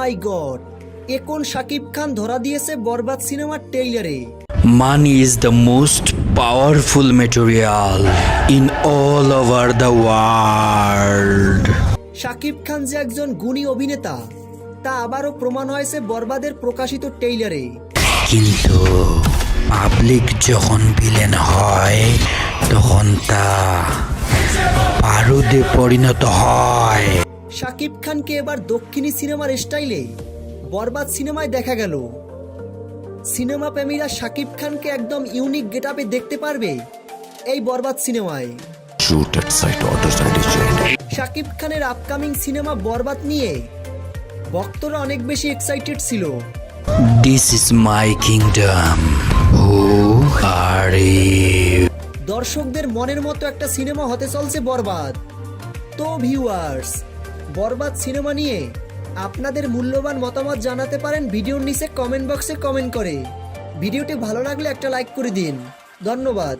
মাই god, এখন শাকিব খান ধরা দিয়েছে বরবাদ সিনেমার ট্রেইলারে। Money is the most powerful material in all over the world. Shakib Khan যে একজন গুণী অভিনেতা তা আবারও প্রমাণ হয়েছে বরবাদের প্রকাশিত ট্রেইলারে। কিন্তু পাবলিক যখন ভিলেন হয় তখন তা বারুদে পরিণত হয়। শাকিব খানকে এবার দক্ষিণী সিনেমার স্টাইলে বরবাদ সিনেমায় দেখা গেল। সিনেমা প্রেমীরা শাকিব খানকে একদম ইউনিক গেটআপে দেখতে পারবে এই বরবাদ সিনেমায়। শাকিব খানের আপকামিং সিনেমা বরবাদ নিয়ে ভক্তরা অনেক বেশি এক্সাইটেড ছিল। This is my kingdom. Who are you? দর্শকদের মনের মতো একটা সিনেমা হতে চলছে বরবাদ। তো ভিউয়ার্স, বরবাদ সিনেমা নিয়ে আপনাদের মূল্যবান মতামত জানাতে পারেন ভিডিওর নিচে কমেন্ট বক্সে কমেন্ট করে। ভিডিওটি ভালো লাগলে একটা লাইক করে দিন। ধন্যবাদ।